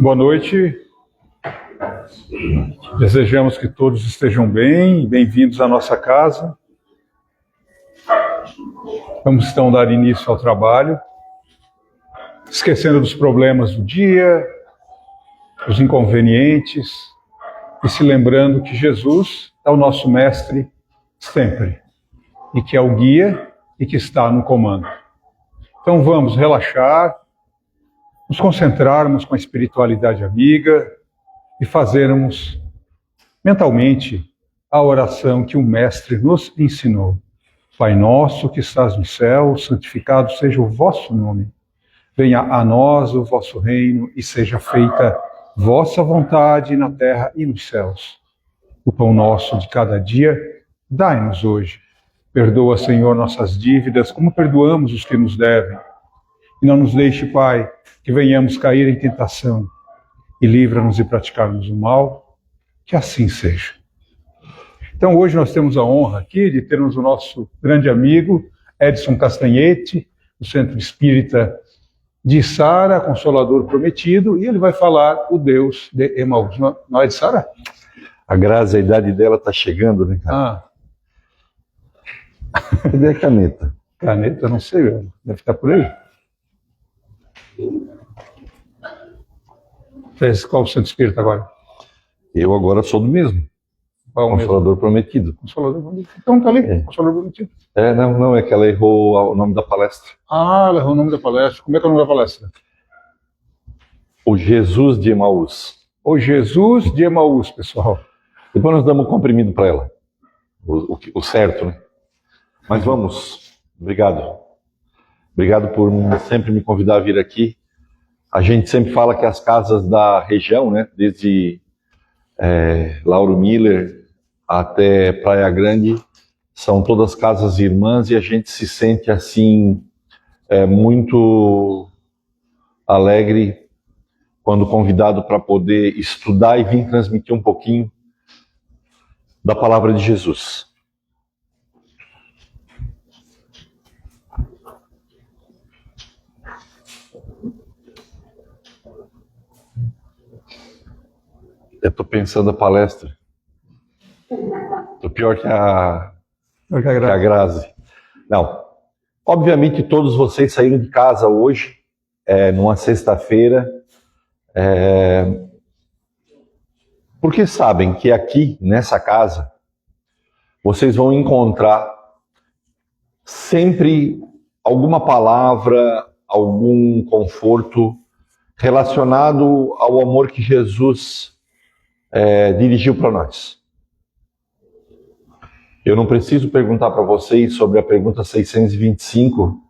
Boa noite. Desejamos que todos estejam bem, bem-vindos à nossa casa. Vamos então dar início ao trabalho, esquecendo dos problemas do dia, dos inconvenientes, e se lembrando que Jesus é o nosso mestre sempre, e que é o guia e que está no comando. Então vamos relaxar, nos concentrarmos com a espiritualidade amiga e fazermos mentalmente a oração que o Mestre nos ensinou. Pai nosso que estás no céu, santificado seja o vosso nome. Venha a nós o vosso reino e seja feita vossa vontade na terra e nos céus. O pão nosso de cada dia, dai-nos hoje. Perdoa, Senhor, nossas dívidas, como perdoamos os que nos devem. E não nos deixe, Pai, que venhamos cair em tentação, e livra-nos de praticarmos o mal, que assim seja. Então hoje nós temos a honra aqui de termos o nosso grande amigo Edson Castanhete, do Centro Espírita de Sara, Consolador Prometido, e ele vai falar o Deus de Emaús. Não é de Sara? A Grazi, a idade dela está chegando, né, cara? Cadê a caneta? Caneta, não sei, deve estar por aí. Qual o Centro Espírita agora? Eu agora sou do mesmo. Qual Consolador mesmo? Prometido. Consolador Prometido. Então tá ali, É. Consolador Prometido. Não, é que ela errou o nome da palestra. Ah, ela errou o nome da palestra. Como é que é o nome da palestra? O Jesus de Emaús. O Jesus de Emaús, pessoal. Depois nós damos um comprimido para ela. O certo, né? Mas vamos. Obrigado. Obrigado por sempre me convidar a vir aqui. A gente sempre fala que as casas da região, né, desde Lauro Miller até Praia Grande, são todas casas irmãs e a gente se sente assim muito alegre quando convidado para poder estudar e vir transmitir um pouquinho da palavra de Jesus. Eu estou pensando a palestra. Estou pior que a Grazi. Não. Obviamente todos vocês saíram de casa hoje, numa sexta-feira, porque sabem que aqui, nessa casa, vocês vão encontrar sempre alguma palavra, algum conforto relacionado ao amor que Jesus dirigiu para nós. Eu não preciso perguntar para vocês sobre a pergunta 625,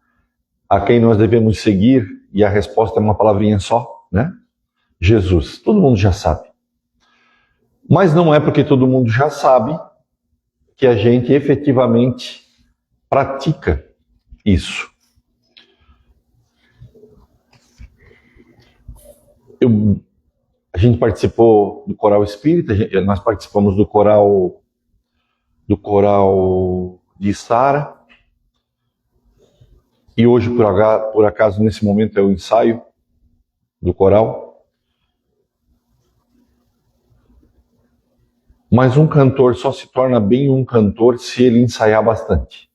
a quem nós devemos seguir, e a resposta é uma palavrinha só, né? Jesus. Todo mundo já sabe. Mas não é porque todo mundo já sabe que a gente efetivamente pratica isso. A gente participou do Coral Espírita, nós participamos do Coral de Sara, e hoje, por acaso, nesse momento é o ensaio do coral. Mas um cantor só se torna bem um cantor se ele ensaiar bastante.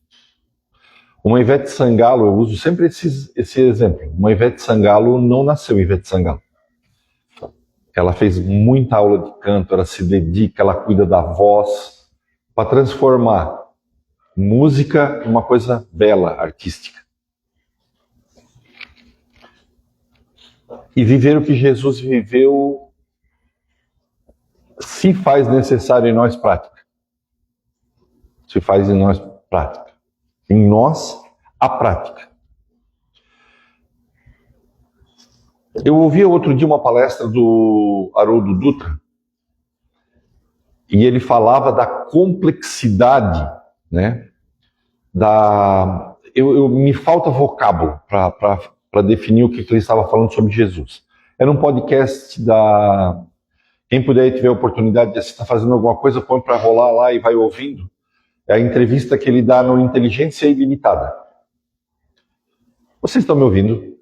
Uma Ivete Sangalo, eu uso sempre esse exemplo, uma Ivete Sangalo não nasceu Ivete Sangalo. Ela fez muita aula de canto, ela se dedica, ela cuida da voz, para transformar música em uma coisa bela, artística. E viver o que Jesus viveu se faz necessário em nós prática. Se faz em nós prática. Em nós, a prática. Eu ouvi outro dia uma palestra do Haroldo Dutra, e ele falava da complexidade, né? Me falta vocábulo para definir o que ele estava falando sobre Jesus. Era um podcast quem puder e tiver a oportunidade de estar fazendo alguma coisa, põe para rolar lá e vai ouvindo. É a entrevista que ele dá no Inteligência Ilimitada. Vocês estão me ouvindo?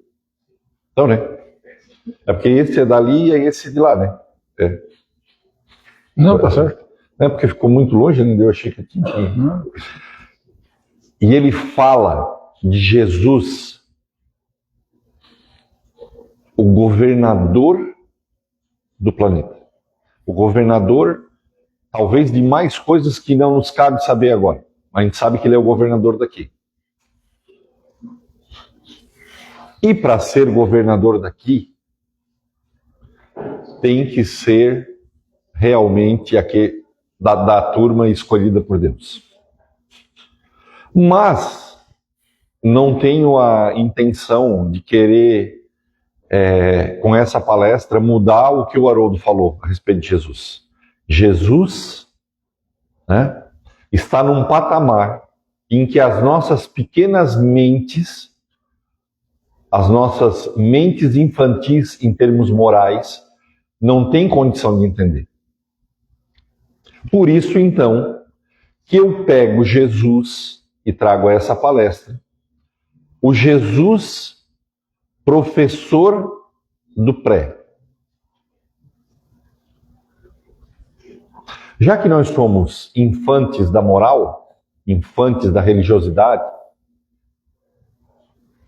Então, né? É porque esse é dali e esse de lá, né? É. Não, tá certo. É porque ficou muito longe, né? Eu achei que tinha. Não. E ele fala de Jesus, o governador do planeta. O governador, talvez, de mais coisas que não nos cabe saber agora. Mas a gente sabe que ele é o governador daqui. E para ser governador daqui, tem que ser realmente aquele da turma escolhida por Deus. Mas não tenho a intenção de querer, com essa palestra, mudar o que o Haroldo falou a respeito de Jesus. Jesus, né, está num patamar em que as nossas pequenas mentes, as nossas mentes infantis em termos morais, não têm condição de entender. Por isso, então, que eu pego Jesus e trago a essa palestra, o Jesus professor do pré. Já que nós somos infantes da moral, infantes da religiosidade,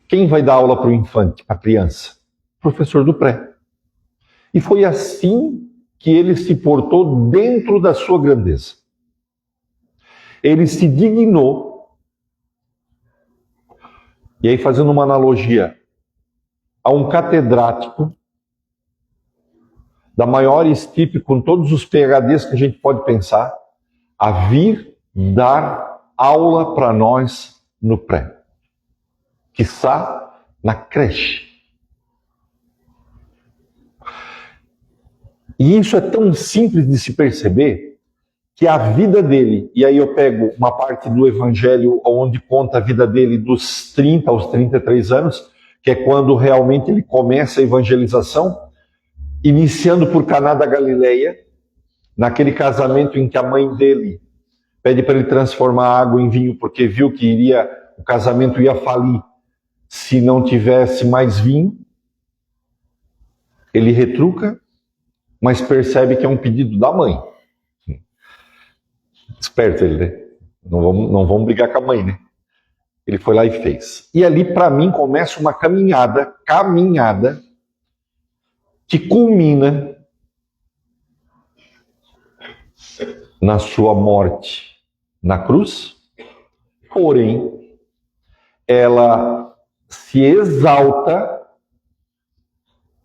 quem vai dar aula para o infante, para a criança? Professor do pré. E foi assim que ele se portou dentro da sua grandeza. Ele se dignou, e aí fazendo uma analogia a um catedrático da maior estirpe, com todos os PhDs que a gente pode pensar, a vir dar aula para nós no pré. Quiçá na creche. E isso é tão simples de se perceber que a vida dele, e aí eu pego uma parte do Evangelho onde conta a vida dele dos 30 aos 33 anos, que é quando realmente ele começa a evangelização, iniciando por Caná da Galileia, naquele casamento em que a mãe dele pede para ele transformar a água em vinho, porque viu que o casamento ia falir se não tivesse mais vinho. Ele retruca, mas percebe que é um pedido da mãe. Esperto ele, né? Não vamos brigar com a mãe, né? Ele foi lá e fez. E ali, para mim, começa uma caminhada que culmina na sua morte na cruz, porém, ela se exalta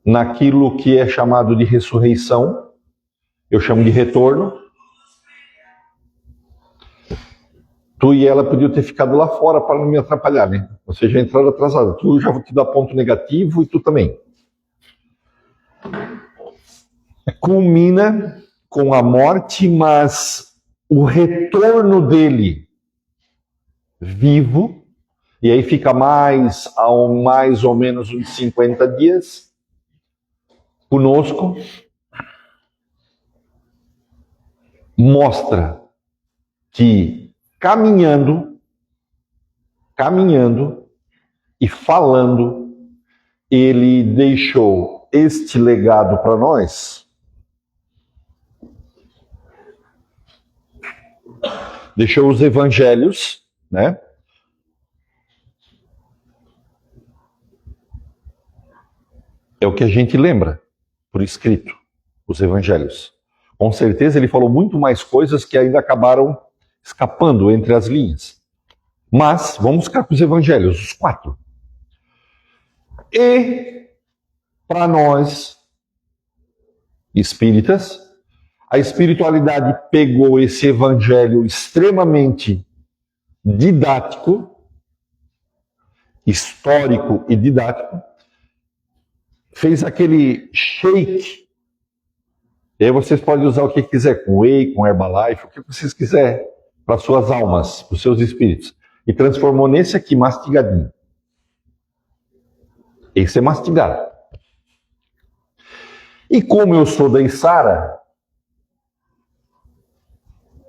naquilo que é chamado de ressurreição, eu chamo de retorno. Tu e ela podiam ter ficado lá fora para não me atrapalhar, né? Você já entraram atrasada. Tu já vou te dar ponto negativo e tu também. Culmina com a morte, mas o retorno dele vivo, e aí fica mais ou menos uns 50 dias conosco, mostra que caminhando e falando, ele deixou este legado para nós. Deixou os evangelhos, né? É o que a gente lembra por escrito, os evangelhos. Com certeza ele falou muito mais coisas que ainda acabaram escapando entre as linhas. Mas vamos ficar com os evangelhos, os 4. E para nós espíritas, a espiritualidade pegou esse evangelho extremamente didático, histórico e didático, fez aquele shake. E aí vocês podem usar o que quiser, com whey, com Herbalife, o que vocês quiserem, para suas almas, para os seus espíritos. E transformou nesse aqui, mastigadinho. Esse é mastigado. E como eu sou da Içara,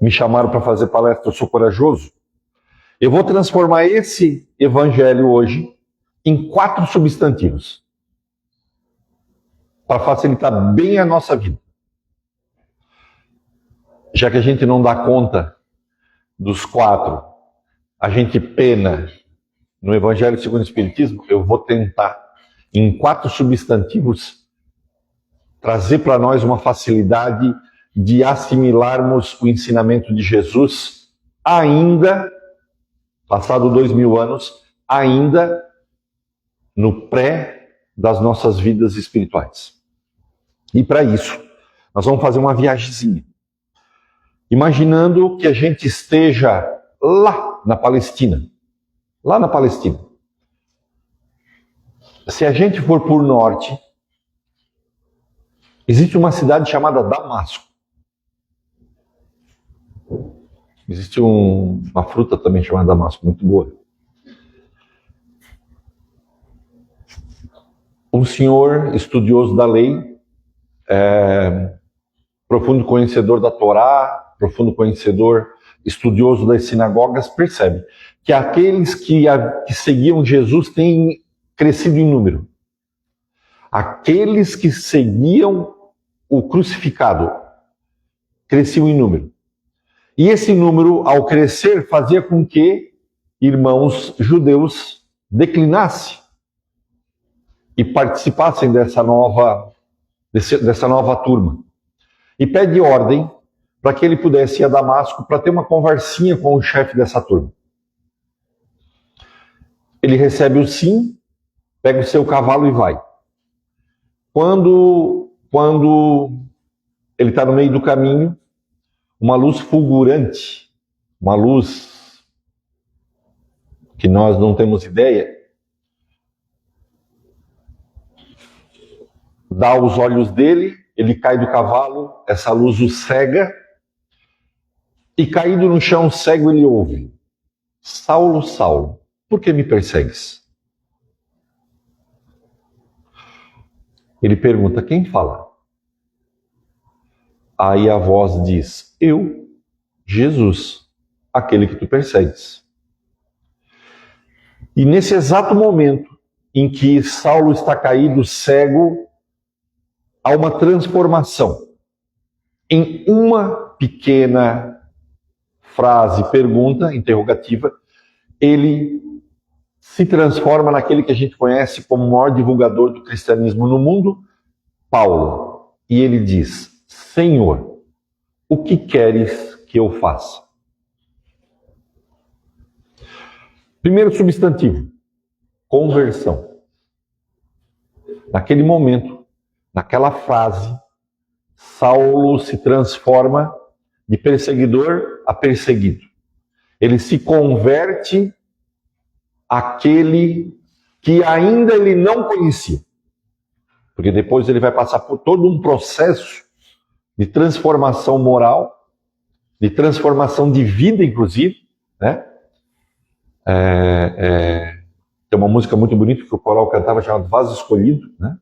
me chamaram para fazer palestra, eu sou corajoso, eu vou transformar esse evangelho hoje em 4 substantivos. para facilitar bem a nossa vida. Já que a gente não dá conta dos 4, a gente pena no Evangelho segundo o Espiritismo, eu vou tentar, em 4 substantivos, trazer para nós uma facilidade de assimilarmos o ensinamento de Jesus, ainda, passado 2000 anos, ainda no pré das nossas vidas espirituais. E para isso, nós vamos fazer uma viagemzinha. Imaginando que a gente esteja lá na Palestina. Lá na Palestina. Se a gente for por norte, existe uma cidade chamada Damasco. Existe uma fruta também chamada Damasco, muito boa. Um senhor estudioso da lei, profundo conhecedor da Torá, profundo conhecedor, estudioso das sinagogas, percebe que aqueles que seguiam Jesus têm crescido em número. Aqueles que seguiam o crucificado cresciam em número. E esse número, ao crescer, fazia com que irmãos judeus declinassem e participassem dessa nova turma. E pede ordem para que ele pudesse ir a Damasco para ter uma conversinha com o chefe dessa turma. Ele recebe o sim, pega o seu cavalo e vai. Quando ele está no meio do caminho, uma luz fulgurante, uma luz que nós não temos ideia, dá aos olhos dele, ele cai do cavalo, essa luz o cega, e caído no chão cego ele ouve: Saulo, Saulo, por que me persegues? Ele pergunta: quem fala? Aí a voz diz: eu, Jesus, aquele que tu persegues. E nesse exato momento em que Saulo está caído cego, há uma transformação. Em uma pequena frase, pergunta, interrogativa, ele se transforma naquele que a gente conhece como o maior divulgador do cristianismo no mundo, Paulo. E ele diz: Senhor, o que queres que eu faça? Primeiro substantivo, conversão. Naquele momento, naquela frase, Saulo se transforma de perseguidor a perseguido. Ele se converte àquele que ainda ele não conhecia. Porque depois ele vai passar por todo um processo de transformação moral, de transformação de vida, inclusive, né? Tem uma música muito bonita que o coral cantava chamada Vaso Escolhido, né?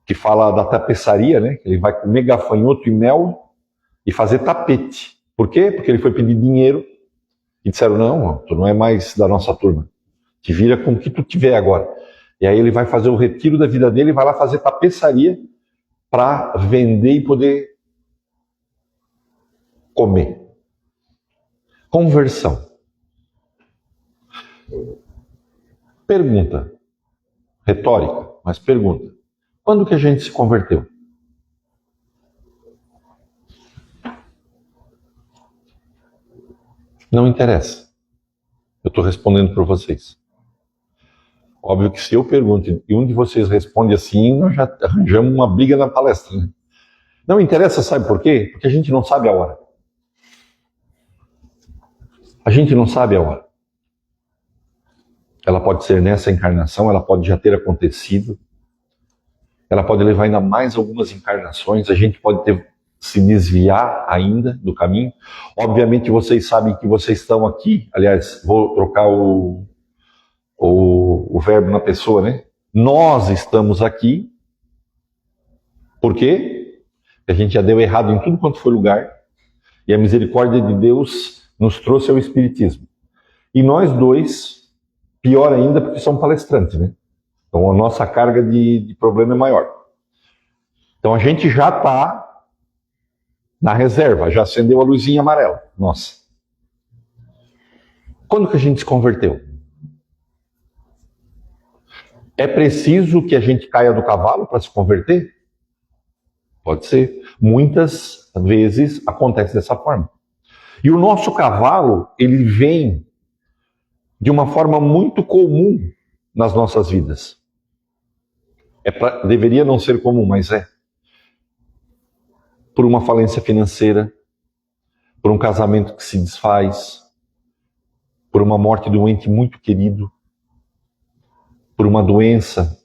Que fala da tapeçaria, né? Ele vai comer gafanhoto e mel e fazer tapete. Por quê? Porque ele foi pedir dinheiro e disseram: não, tu não é mais da nossa turma. Te vira com o que tu tiver agora. E aí ele vai fazer o retiro da vida dele e vai lá fazer tapeçaria para vender e poder comer. Conversão. Pergunta. Retórica, mas pergunta. Quando que a gente se converteu? Não interessa. Eu estou respondendo para vocês. Óbvio que se eu pergunto e um de vocês responde assim, nós já arranjamos uma briga na palestra, né? Não interessa, sabe por quê? Porque a gente não sabe a hora. A gente não sabe a hora. Ela pode ser nessa encarnação, ela pode já ter acontecido, ela pode levar ainda mais algumas encarnações, a gente pode se desviar ainda do caminho. Obviamente vocês sabem que vocês estão aqui, aliás, vou trocar o verbo na pessoa, né? Nós estamos aqui, por quê? Porque a gente já deu errado em tudo quanto foi lugar, e a misericórdia de Deus nos trouxe ao Espiritismo. E nós dois, pior ainda, porque somos palestrantes, né? Então a nossa carga de problema é maior. Então a gente já está na reserva, já acendeu a luzinha amarela. Nossa. Quando que a gente se converteu? É preciso que a gente caia do cavalo para se converter? Pode ser. Muitas vezes acontece dessa forma. E o nosso cavalo, ele vem de uma forma muito comum nas nossas vidas. Deveria não ser comum, mas é. Por uma falência financeira, por um casamento que se desfaz, por uma morte de um ente muito querido, por uma doença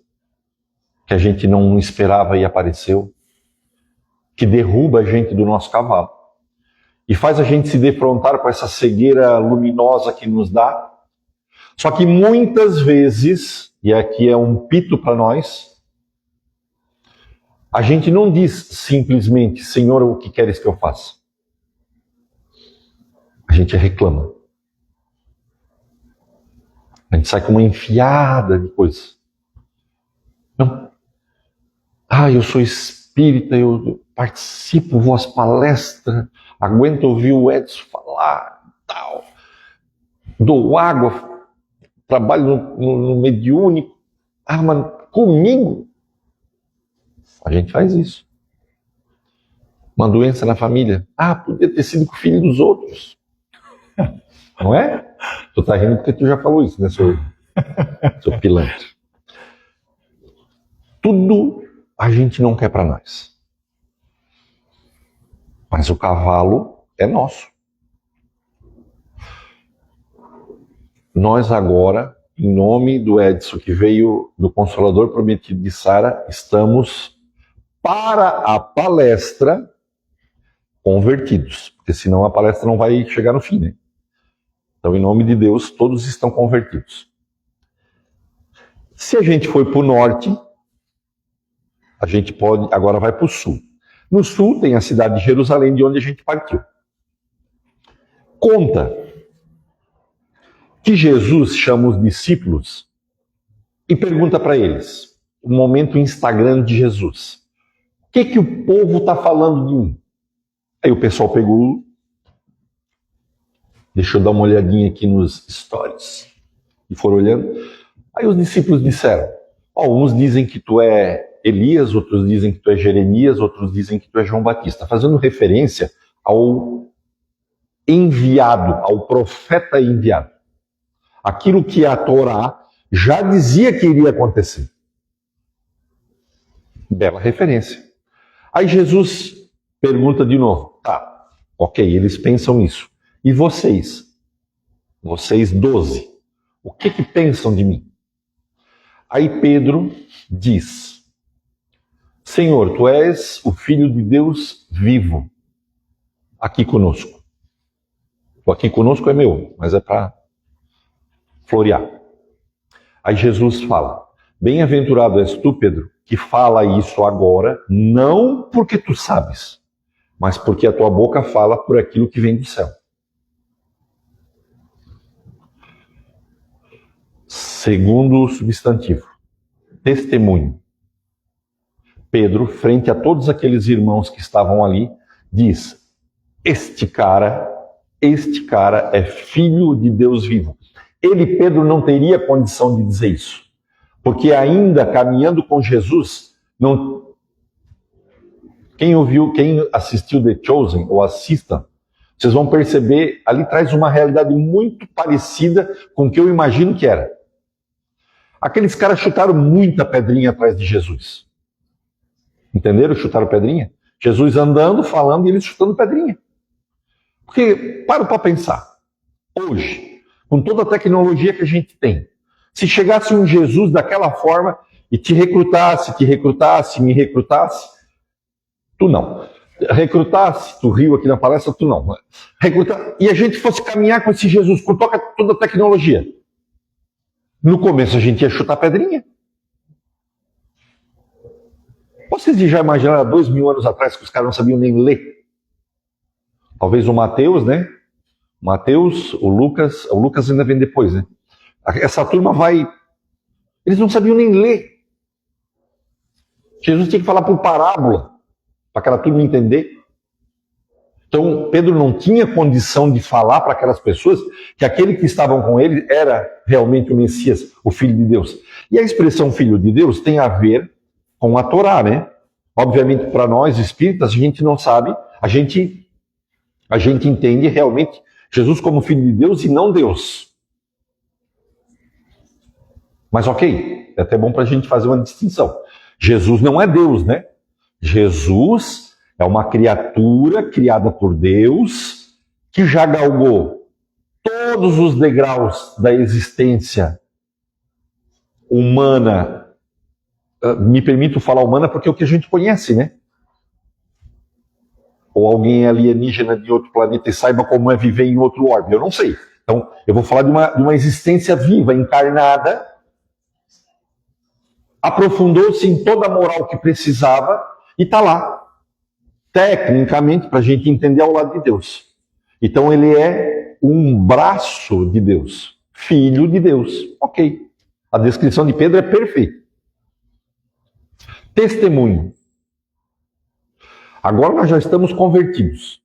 que a gente não esperava e apareceu, que derruba a gente do nosso cavalo e faz a gente se defrontar com essa cegueira luminosa que nos dá. Só que muitas vezes, e aqui é um pito para nós, a gente não diz simplesmente, Senhor, o que queres que eu faça? A gente reclama. A gente sai com uma enfiada de coisas. Não. Eu sou espírita, eu participo, vou às palestras, aguento ouvir o Edson falar, tal. Dou água, trabalho no mediúnico. Mas comigo? A gente faz isso. Uma doença na família. Podia ter sido com o filho dos outros. Não é? Tu tá rindo porque tu já falou isso, né, seu pilantra? Tudo a gente não quer para nós. Mas o cavalo é nosso. Nós agora, em nome do Edson, que veio do Consolador Prometido de Sara, estamos para a palestra convertidos. Porque senão a palestra não vai chegar no fim, né? Então, em nome de Deus, todos estão convertidos. Se a gente foi para o norte, a gente pode, agora vai para o sul. No sul tem a cidade de Jerusalém, de onde a gente partiu. Conta que Jesus chama os discípulos e pergunta para eles, o momento Instagram de Jesus, o que o povo está falando de mim? Aí o pessoal pegou, deixa eu dar uma olhadinha aqui nos stories, e foram olhando. Aí os discípulos disseram, uns dizem que tu é Elias, outros dizem que tu é Jeremias, outros dizem que tu é João Batista, fazendo referência ao enviado, ao profeta enviado. Aquilo que a Torá já dizia que iria acontecer. Bela referência. Aí Jesus pergunta de novo, ok, eles pensam isso. E vocês? Vocês 12, o que pensam de mim? Aí Pedro diz, Senhor, tu és o Filho de Deus vivo, aqui conosco. O aqui conosco é meu, mas é para florear. Aí Jesus fala, bem-aventurado és tu, Pedro, que fala isso agora, não porque tu sabes, mas porque a tua boca fala por aquilo que vem do céu. Segundo substantivo, testemunho. Pedro, frente a todos aqueles irmãos que estavam ali, diz, este cara é filho de Deus vivo. Ele, Pedro, não teria condição de dizer isso, porque ainda caminhando com Jesus, quem assistiu The Chosen, ou assista, vocês vão perceber, ali traz uma realidade muito parecida com o que eu imagino que era. Aqueles caras chutaram muita pedrinha atrás de Jesus. Entenderam? Chutaram pedrinha? Jesus andando, falando e eles chutando pedrinha. Porque, para pensar, hoje, com toda a tecnologia que a gente tem, se chegasse um Jesus daquela forma e te recrutasse, me recrutasse, tu não. Recrutasse, tu riu aqui na palestra, tu não. E a gente fosse caminhar com esse Jesus, com toda a tecnologia. No começo a gente ia chutar pedrinha. Vocês já imaginaram há 2000 anos atrás que os caras não sabiam nem ler? Talvez o Mateus, né? O Lucas ainda vem depois, né? Essa turma vai... Eles não sabiam nem ler. Jesus tinha que falar por parábola. para aquela turma entender. Então, Pedro não tinha condição de falar para aquelas pessoas que aquele que estavam com ele era realmente o Messias, o Filho de Deus. E a expressão Filho de Deus tem a ver com a Torá, né? Obviamente, para nós espíritas, a gente não sabe, a gente entende realmente Jesus como Filho de Deus e não Deus. Mas ok, é até bom para a gente fazer uma distinção. Jesus não é Deus, né? Jesus é uma criatura criada por Deus que já galgou todos os degraus da existência humana. Me permito falar humana porque é o que a gente conhece, né? Ou alguém alienígena de outro planeta e saiba como é viver em outro orbe. Eu não sei. Então, eu vou falar de uma existência viva, encarnada, aprofundou-se em toda a moral que precisava e está lá, tecnicamente, para a gente entender ao lado de Deus. Então, ele é um braço de Deus, filho de Deus. Ok. A descrição de Pedro é perfeita. Testemunho. Agora nós já estamos convertidos.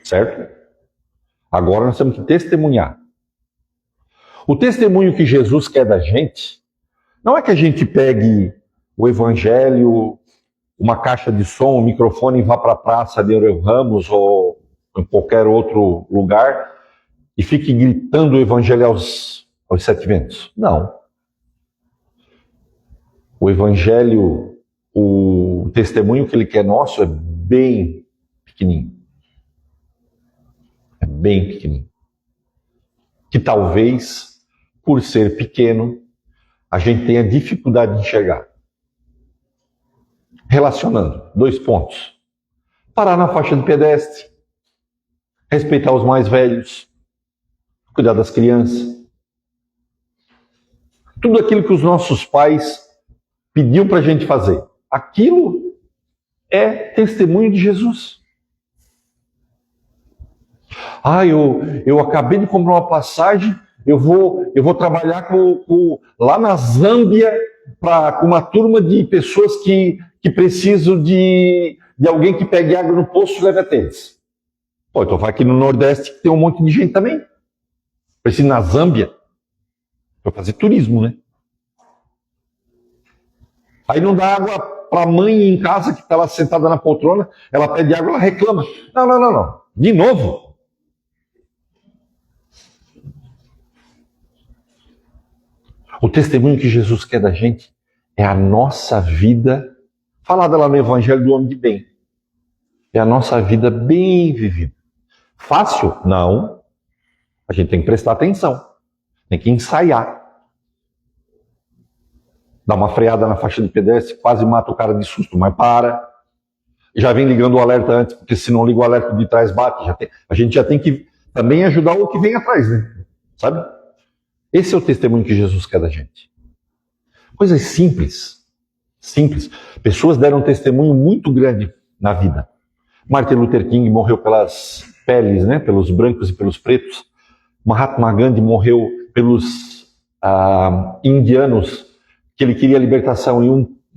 Certo? Agora nós temos que testemunhar. O testemunho que Jesus quer da gente não é que a gente pegue o evangelho, uma caixa de som, um microfone e vá para a praça de Aurélio Ramos ou em qualquer outro lugar e fique gritando o evangelho aos 7 ventos. Não. O evangelho, o testemunho que ele quer nosso é bem pequenininho. É bem pequenininho. Que talvez, por ser pequeno, a gente tenha dificuldade de enxergar. Relacionando, 2 pontos. Parar na faixa de pedestre, respeitar os mais velhos, cuidar das crianças. Tudo aquilo que os nossos pais pediam para a gente fazer. Aquilo é testemunho de Jesus. Eu acabei de comprar uma passagem, eu vou trabalhar lá na Zâmbia com uma turma de pessoas que precisam de alguém que pegue água no poço e leve até eles. Pô, então vai aqui no Nordeste que tem um monte de gente também. Precisa ir na Zâmbia para fazer turismo, né? Aí não dá água para a mãe em casa que está lá sentada na poltrona, ela pede água, ela reclama. Não. De novo. O testemunho que Jesus quer da gente é a nossa vida, falada lá no Evangelho do Homem de Bem. É a nossa vida bem vivida. Fácil? Não. A gente tem que prestar atenção. Tem que ensaiar. Dá uma freada na faixa de pedestre, quase mata o cara de susto, mas para. Já vem ligando o alerta antes, porque se não liga o alerta de trás bate. A gente já tem que também ajudar o que vem atrás, né? Sabe? Esse é o testemunho que Jesus quer da gente. Coisas simples. Simples. Pessoas deram um testemunho muito grande na vida. Martin Luther King morreu pelas peles, né? Pelos brancos e pelos pretos. Mahatma Gandhi morreu pelos indianos, que ele queria libertação e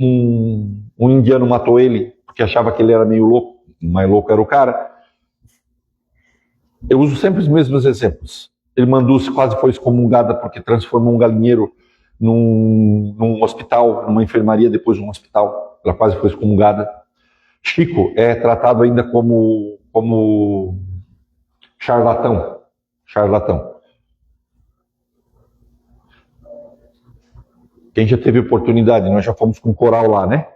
um indiano matou ele porque achava que ele era meio louco, mais louco era o cara. Eu uso sempre os mesmos exemplos. Irmanduz quase foi excomungada porque transformou um galinheiro num hospital, numa enfermaria, depois de um hospital. Ela quase foi excomungada. Chico é tratado ainda como charlatão. Quem já teve oportunidade, nós já fomos com coral lá, né?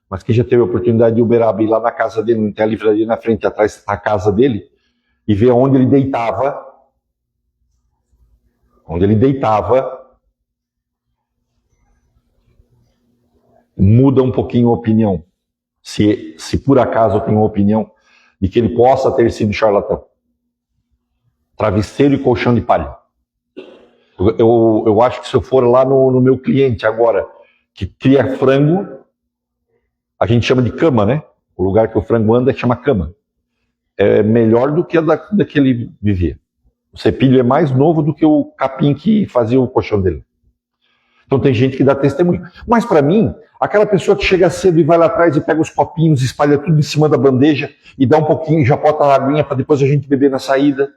Mas quem já teve a oportunidade de Uberaba ir lá na casa dele, não tem a livraria na frente, atrás da casa dele, e ver onde ele deitava, muda um pouquinho a opinião. Se por acaso eu tenho uma opinião de que ele possa ter sido charlatão. Travesseiro e colchão de palha. Eu acho que se eu for lá no meu cliente agora, que cria frango, a gente chama de cama, né? O lugar que o frango anda chama cama. É melhor do que a da que ele vivia. O cepilho é mais novo do que o capim que fazia o colchão dele. Então tem gente que dá testemunho. Mas para mim, aquela pessoa que chega cedo e vai lá atrás e pega os copinhos, espalha tudo em cima da bandeja e dá um pouquinho e já bota a aguinha para depois a gente beber na saída,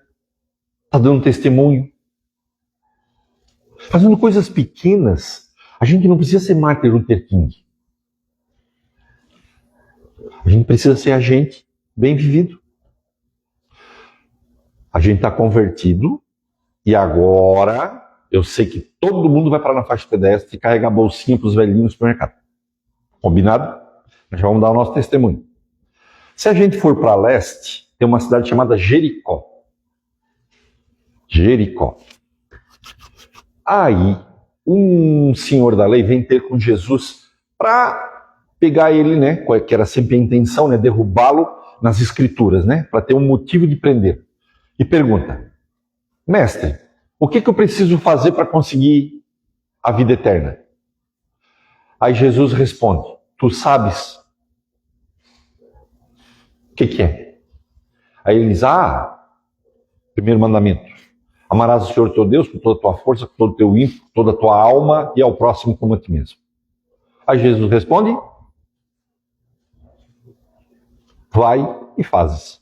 está dando testemunho. Fazendo coisas pequenas, a gente não precisa ser Martin Luther King. A gente precisa ser agente bem vivido. A gente está convertido e agora eu sei que todo mundo vai parar na faixa pedestre e carregar bolsinha para os velhinhos no supermercado. Combinado? Nós vamos dar o nosso testemunho. Se a gente for para leste, tem uma cidade chamada Jericó. Jericó. Aí, um senhor da lei vem ter com Jesus para pegar ele, né? Que era sempre a intenção, né? Derrubá-lo nas escrituras, né? Para ter um motivo de prender. E pergunta: mestre, o que eu preciso fazer para conseguir a vida eterna? Aí Jesus responde: tu sabes o que é? Aí ele diz: primeiro mandamento: amarás o Senhor teu Deus com toda a tua força, com todo o teu ímpeto, com toda a tua alma e ao próximo como a ti mesmo. Aí Jesus responde: vai e fazes.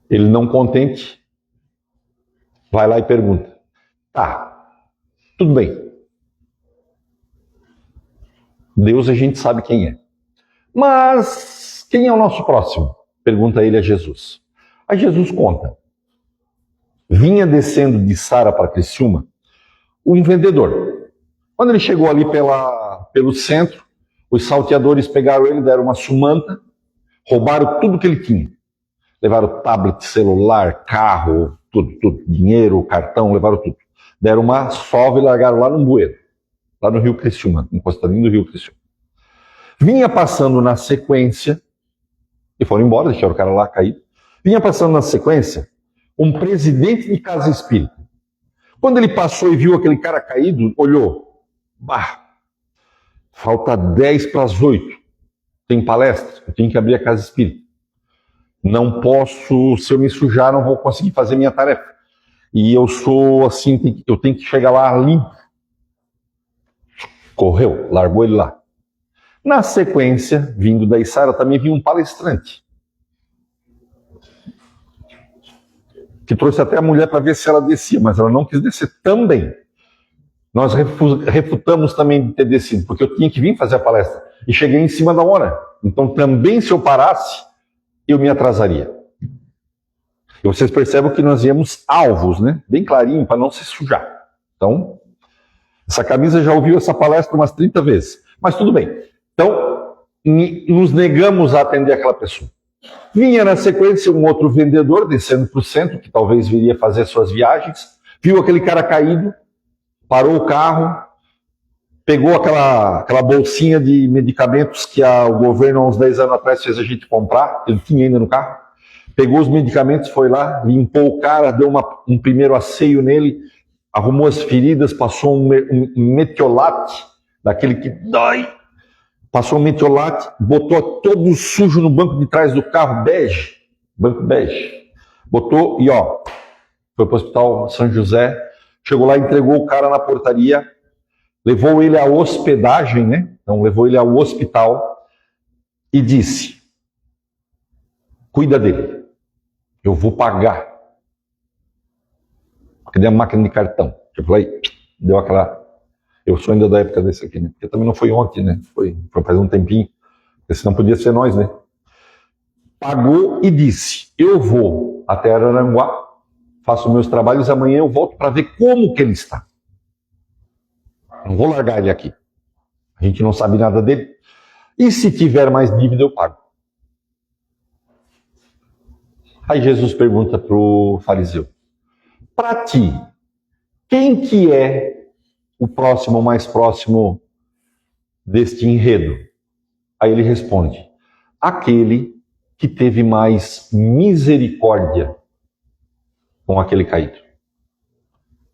Ele não contente, vai lá e pergunta: tá, tudo bem. Deus a gente sabe quem é. Mas quem é o nosso próximo? Pergunta ele a Jesus. Aí Jesus conta. Vinha descendo de Sara para Criciúma um vendedor. Quando ele chegou ali pelo centro, os salteadores pegaram ele, deram uma sumanta, roubaram tudo que ele tinha. Levaram tablet, celular, carro, tudo, dinheiro, cartão, levaram tudo. Deram uma sova e largaram lá no bueiro, lá no Rio Criciúma, encostadinho do Rio Criciúma. Vinha passando na sequência, e foram embora, deixaram o cara lá caído. Vinha passando na sequência um presidente de casa espírita. Quando ele passou e viu aquele cara caído, olhou: falta 10 para as 8, tem palestra, eu tenho que abrir a casa espírita. Não posso, se eu me sujar, não vou conseguir fazer minha tarefa. E eu sou assim, eu tenho que chegar lá limpo. Correu, largou ele lá. Na sequência, vindo da Içara, também vinha um palestrante. Que trouxe até a mulher para ver se ela descia, mas ela não quis descer também. Nós refutamos também de ter descido, porque eu tinha que vir fazer a palestra. E cheguei em cima da hora. Então também, se eu parasse, eu me atrasaria. E vocês percebem que nós íamos alvos, né? Bem clarinho, para não se sujar. Então, essa camisa já ouviu essa palestra umas 30 vezes. Mas tudo bem. Então, nos negamos a atender aquela pessoa. Vinha na sequência um outro vendedor descendo para o centro, que talvez viria fazer suas viagens, viu aquele cara caído, parou o carro, pegou aquela bolsinha de medicamentos que o governo há uns 10 anos atrás fez a gente comprar, ele tinha ainda no carro, pegou os medicamentos, foi lá, limpou o cara, deu um primeiro asseio nele, arrumou as feridas, passou um metiolate, daquele que dói, passou um metiolate, botou todo sujo no banco de trás do carro, bege, banco bege, botou e foi para o Hospital São José, chegou lá, entregou o cara na portaria, levou ele à hospedagem, né? Então levou ele ao hospital e disse: cuida dele, eu vou pagar. Cadê a máquina de cartão? Eu falei, deu aquela... Eu sou ainda da época desse aqui, né? Porque também não foi ontem, né? Foi faz um tempinho, porque senão podia ser nós, né? Pagou e disse: eu vou até Araranguá, faço meus trabalhos, amanhã eu volto para ver como que ele está. Não vou largar ele aqui. A gente não sabe nada dele. E se tiver mais dívida, eu pago. Aí Jesus pergunta para o fariseu: para ti, quem que é o próximo, o mais próximo deste enredo? Aí ele responde: aquele que teve mais misericórdia com aquele caído.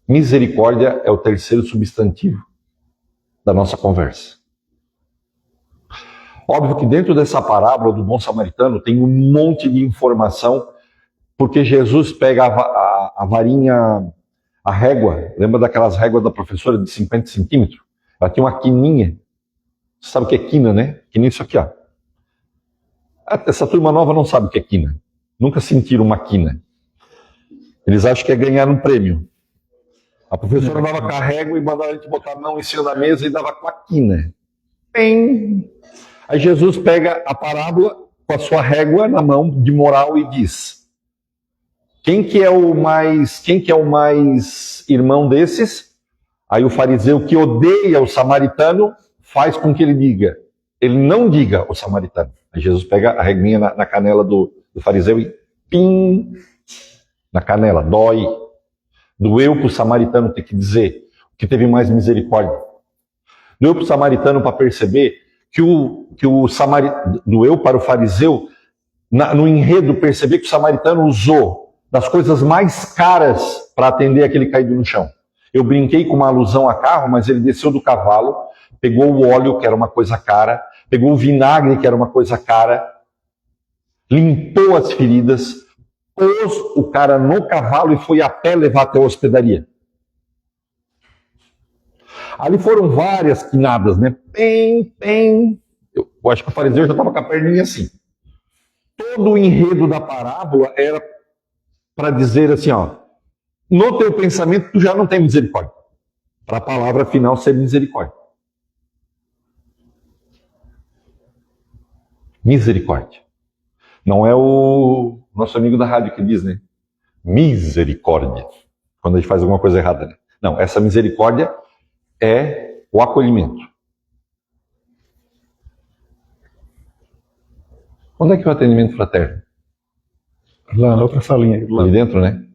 Misericórdia é o terceiro substantivo da nossa conversa. Óbvio que dentro dessa parábola do bom samaritano tem um monte de informação, porque Jesus pega a A régua, lembra daquelas réguas da professora de 50 centímetros? Ela tinha uma quininha. Você sabe o que é quina, né? Quina é isso aqui, ó. Essa turma nova não sabe o que é quina. Nunca sentiram uma quina. Eles acham que é ganhar um prêmio. A professora dava com a régua e mandava a gente botar a mão em cima da mesa e dava com a quina. Bem. Aí Jesus pega a parábola com a sua régua na mão de moral e diz: quem que é o mais irmão desses? Aí o fariseu que odeia o samaritano faz com que ele diga. Ele não diga o samaritano. Aí Jesus pega a reguinha na canela do fariseu e pim na canela, dói. Doeu para o samaritano ter que dizer que teve mais misericórdia. Doeu para o samaritano para perceber doeu para o fariseu no enredo perceber que o samaritano usou das coisas mais caras para atender aquele caído no chão. Eu brinquei com uma alusão a carro, mas ele desceu do cavalo, pegou o óleo, que era uma coisa cara, pegou o vinagre, que era uma coisa cara, limpou as feridas, pôs o cara no cavalo e foi a pé levar até a hospedaria. Ali foram várias quinadas, né? Eu acho que o fariseu já estava com a perninha assim. Todo o enredo da parábola era para dizer assim, ó, no teu pensamento tu já não tem misericórdia. Para a palavra final ser misericórdia. Misericórdia. Não é o nosso amigo da rádio que diz, né? Misericórdia. Quando a gente faz alguma coisa errada, né? Não, essa misericórdia é o acolhimento. Onde é que é o atendimento fraterno? Lá na outra salinha. Lá. Ali dentro, né?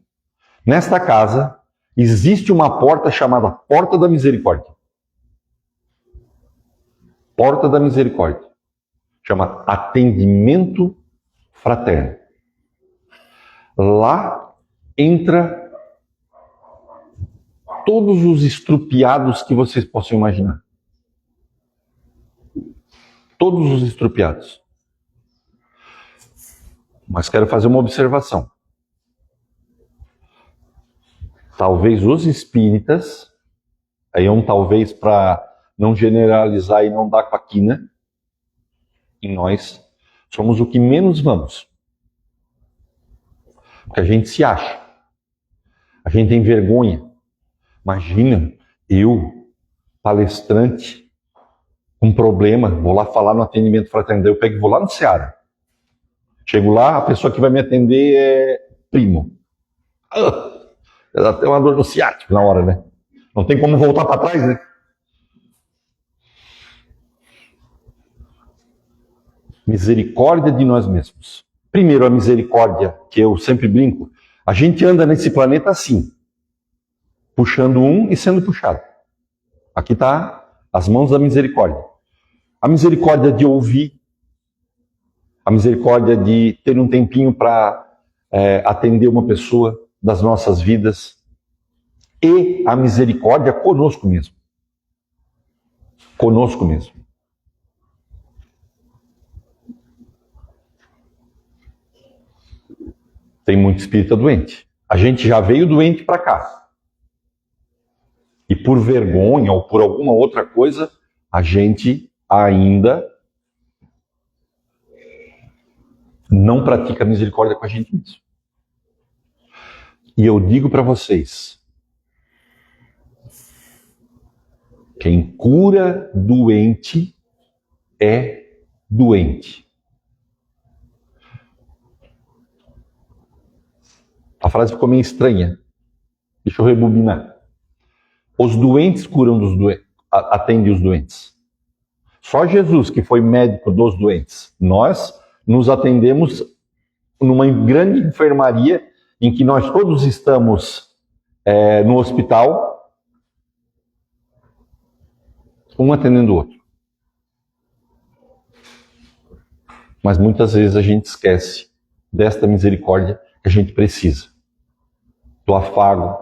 Nesta casa existe uma porta chamada Porta da Misericórdia. Porta da Misericórdia. Chama atendimento fraterno. Lá entra todos os estrupiados que vocês possam imaginar. Todos os estrupiados. Mas quero fazer uma observação. Talvez os espíritas, aí é um talvez para não generalizar e não dar com a quina, em nós, somos o que menos vamos. Porque a gente se acha. A gente tem vergonha. Imagina, eu, palestrante, com problema, vou lá falar no atendimento fraterno, eu pego e vou lá no Ceará. Chego lá, a pessoa que vai me atender é primo. Ela tem uma dor no ciático na hora, né? Não tem como voltar para trás, né? Misericórdia de nós mesmos. Primeiro, a misericórdia, que eu sempre brinco. A gente anda nesse planeta assim, puxando um e sendo puxado. Aqui está as mãos da misericórdia. A misericórdia de ouvir, a misericórdia de ter um tempinho para atender uma pessoa das nossas vidas e a misericórdia conosco mesmo. Conosco mesmo. Tem muito espírita doente. A gente já veio doente para cá. E por vergonha ou por alguma outra coisa, a gente ainda não pratica misericórdia com a gente mesmo. E eu digo para vocês, quem cura doente é doente. A frase ficou meio estranha. Deixa eu rebobinar. Os doentes curam dos doentes, atendem os doentes. Só Jesus que foi médico dos doentes. Nós nos atendemos numa grande enfermaria em que nós todos estamos no hospital, um atendendo o outro. Mas muitas vezes a gente esquece desta misericórdia que a gente precisa. Do afago,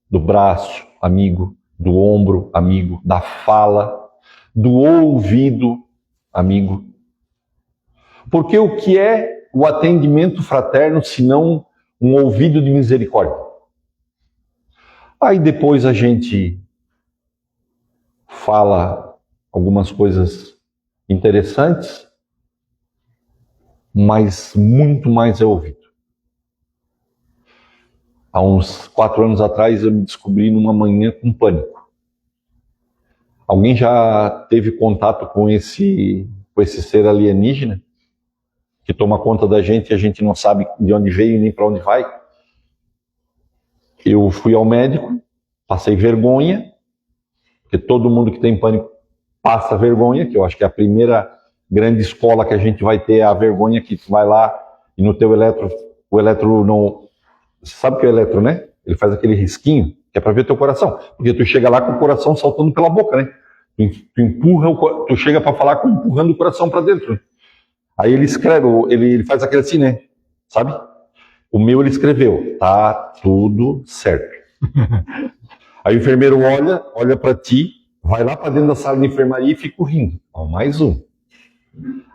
do braço amigo, do ombro amigo, da fala, do ouvido amigo. Porque o que é o atendimento fraterno, senão um ouvido de misericórdia? Aí depois a gente fala algumas coisas interessantes, mas muito mais é ouvido. Há uns 4 anos atrás eu me descobri numa manhã com pânico. Alguém já teve contato com esse ser alienígena que toma conta da gente e a gente não sabe de onde veio nem para onde vai? Eu fui ao médico, passei vergonha, porque todo mundo que tem pânico passa vergonha, que eu acho que é a primeira grande escola que a gente vai ter, é a vergonha que tu vai lá e no teu o eletro não... Você sabe o que é o eletro, né? Ele faz aquele risquinho, que é para ver teu coração. Porque tu chega lá com o coração saltando pela boca, né? Tu empurra, tu chega para falar empurrando o coração para dentro. Né? Aí ele escreve, ele faz aquele assim, né? Sabe? O meu ele escreveu, tá tudo certo. Aí o enfermeiro olha para ti, vai lá para dentro da sala de enfermaria e fica rindo. Ó, mais um.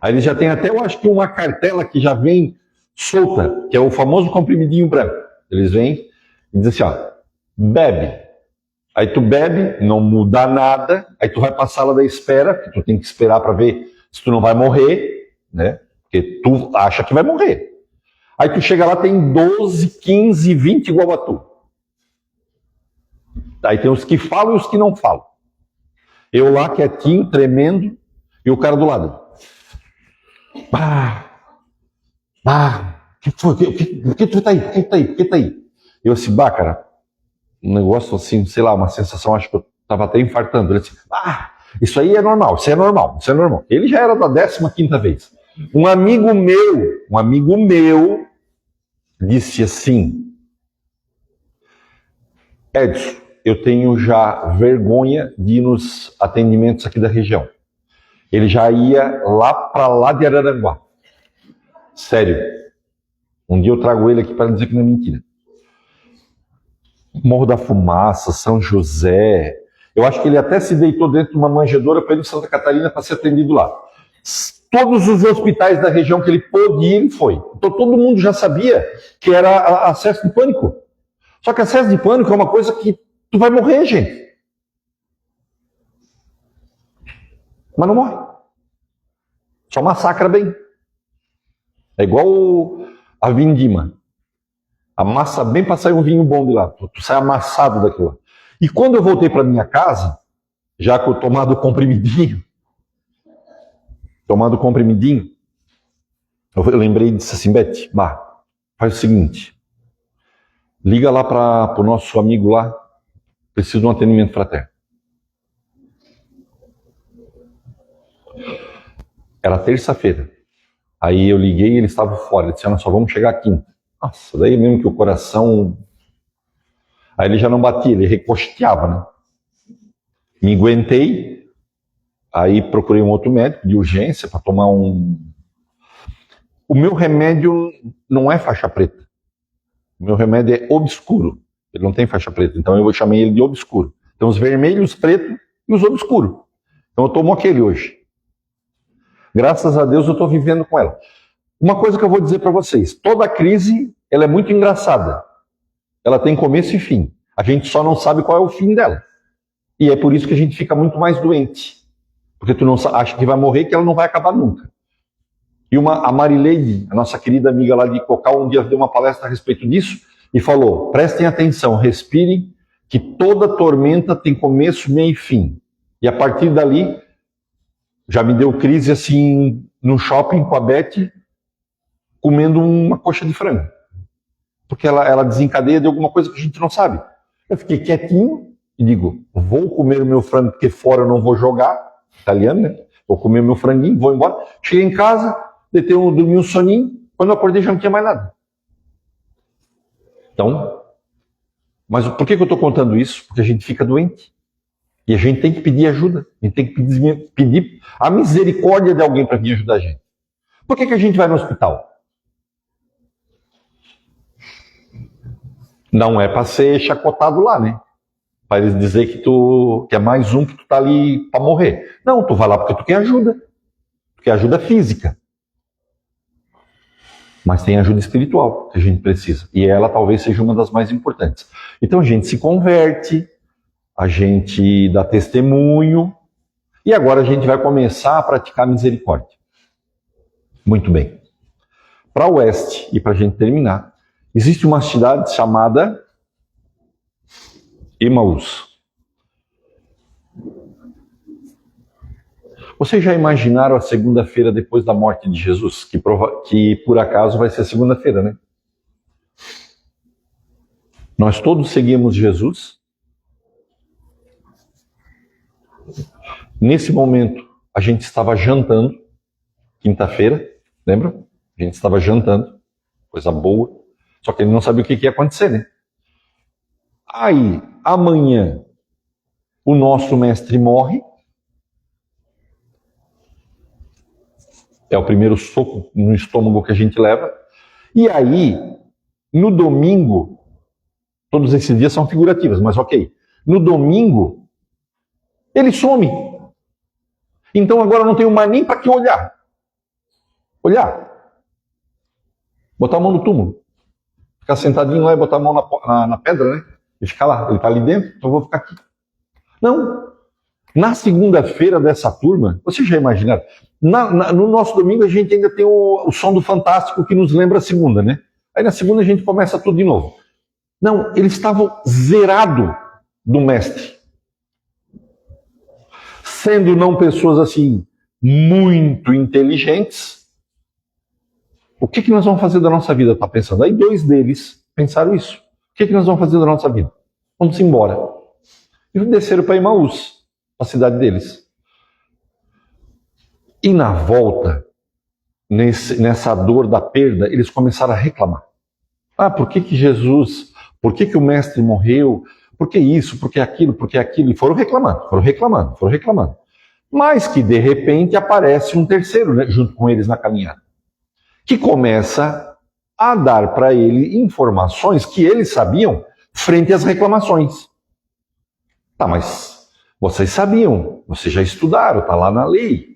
Aí ele já tem até, eu acho que uma cartela que já vem solta, que é o famoso comprimidinho branco. Eles vêm e dizem assim, ó, bebe. Aí tu bebe, não muda nada, aí tu vai para a sala da espera, que tu tem que esperar para ver se tu não vai morrer, né? Porque tu acha que vai morrer. Aí tu chega lá, tem 12, 15, 20 igual a tu. Aí tem os que falam e os que não falam. Eu lá quietinho, tremendo, e o cara do lado. Por que tu tá aí? Por que tu tá aí? Por que tu tá aí? Eu assim, cara, um negócio assim, sei lá, uma sensação, acho que eu tava até infartando. Ele disse, isso aí é normal, isso é normal, isso é normal. Ele já era da 15ª vez. Um amigo meu, disse assim, Edson, eu tenho já vergonha de ir nos atendimentos aqui da região. Ele já ia lá de Araranguá. Sério. Um dia eu trago ele aqui para dizer que não é mentira. Morro da Fumaça, São José. Eu acho que ele até se deitou dentro de uma manjedoura para ir em Santa Catarina para ser atendido lá. Todos os hospitais da região que ele pôde ir, ele foi. Então todo mundo já sabia que era acesso de pânico. Só que acesso de pânico é uma coisa que tu vai morrer, gente. Mas não morre. Só massacra bem. É igual a vindima. Amassa bem para sair um vinho bom de lá. Tu sai amassado daquilo. E quando eu voltei para minha casa, já com tomado comprimidinho, eu lembrei e disse assim, Beth, faz o seguinte, liga lá para o nosso amigo lá, preciso de um atendimento fraterno. Era terça-feira. Aí eu liguei e ele estava fora. Ele disse, nós só vamos chegar quinta. Nossa, daí mesmo que o coração... Aí ele já não batia, ele recosteava, né? Me aguentei, aí procurei um outro médico de urgência para tomar um... O meu remédio não é faixa preta. O meu remédio é obscuro. Ele não tem faixa preta, então eu chamei ele de obscuro. Então os vermelhos, os pretos e os obscuros. Então eu tomo aquele hoje. Graças a Deus eu estou vivendo com ela. Uma coisa que eu vou dizer para vocês, toda crise ela é muito engraçada. Ela tem começo e fim. A gente só não sabe qual é o fim dela. E é por isso que a gente fica muito mais doente. Porque tu não acha que vai morrer, que ela não vai acabar nunca. E a Marileide, a nossa querida amiga lá de Cocal, um dia deu uma palestra a respeito disso e falou, prestem atenção, respirem, que toda tormenta tem começo, meio e fim. E a partir dali, já me deu crise assim, no shopping com a Beth, comendo uma coxa de frango. Porque ela desencadeia de alguma coisa que a gente não sabe. Eu fiquei quietinho e digo, vou comer o meu frango, porque fora eu não vou jogar, italiano, né? Vou comer o meu franguinho, vou embora. Cheguei em casa, dormi um soninho, quando eu acordei já não tinha mais nada. Então, mas por que eu estou contando isso? Porque a gente fica doente. E a gente tem que pedir ajuda. A gente tem que pedir a misericórdia de alguém para vir ajudar a gente. Por que a gente vai no hospital? Não é para ser chacotado lá, né? Para eles dizer que é mais um que tu tá ali para morrer. Não, tu vai lá porque tu quer ajuda. Tu quer ajuda física. Mas tem ajuda espiritual que a gente precisa. E ela talvez seja uma das mais importantes. Então a gente se converte, a gente dá testemunho, e agora a gente vai começar a praticar misericórdia. Muito bem. Para o oeste, e para a gente terminar, existe uma cidade chamada Emaús. Vocês já imaginaram a segunda-feira depois da morte de Jesus? Que por acaso vai ser segunda-feira, né? Nós todos seguimos Jesus. Nesse momento, a gente estava jantando, quinta-feira, lembra? A gente estava jantando, coisa boa. Só que ele não sabia o que ia acontecer, né? Aí, amanhã, o nosso mestre morre. É o primeiro soco no estômago que a gente leva. E aí, no domingo, todos esses dias são figurativos, mas ok. No domingo, ele some. Então agora eu não tenho mais nem para que olhar. Olhar. Botar a mão no túmulo. Ficar sentadinho lá e botar a mão na pedra, né? E ficar lá. Ele está ali dentro, então eu vou ficar aqui. Não. Na segunda-feira dessa turma, vocês já imaginaram? No nosso domingo a gente ainda tem o som do Fantástico que nos lembra a segunda, né? Aí na segunda a gente começa tudo de novo. Não, eles estavam zerados do mestre. Sendo não pessoas assim muito inteligentes, o que nós vamos fazer da nossa vida? Tá pensando? Aí 2 deles pensaram isso. O que nós vamos fazer da nossa vida? Vamos embora. E desceram para Emaús, a cidade deles. E na volta, nessa dor da perda, eles começaram a reclamar. Ah, por que Jesus, por que o mestre morreu? Por que isso, por que aquilo, por que aquilo? E foram reclamando. Mas que de repente aparece um terceiro, né, junto com eles na caminhada, que começa a dar para ele informações que eles sabiam frente às reclamações. Tá, mas vocês sabiam, vocês já estudaram, tá lá na lei,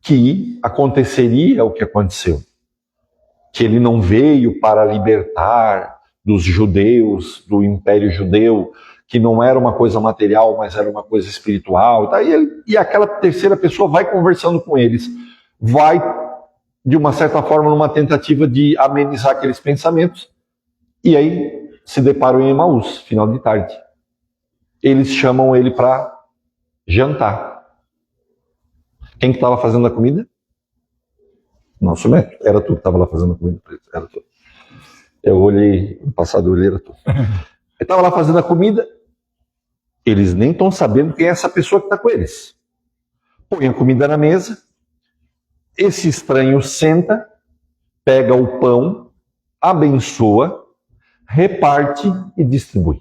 que aconteceria o que aconteceu. Que ele não veio para libertar dos judeus, do Império Judeu, que não era uma coisa material, mas era uma coisa espiritual. E aquela terceira pessoa vai conversando com eles, vai, de uma certa forma, numa tentativa de amenizar aqueles pensamentos, e aí se deparam em Emaús, final de tarde. Eles chamam ele para jantar. Quem que estava fazendo a comida? Nosso mestre. Era tu que estava lá fazendo a comida. Era tu. Eu olhei, no passado eu olhei, era tu. Ele estava lá fazendo a comida, eles nem estão sabendo quem é essa pessoa que está com eles. Põe a comida na mesa, esse estranho senta, pega o pão, abençoa, reparte e distribui.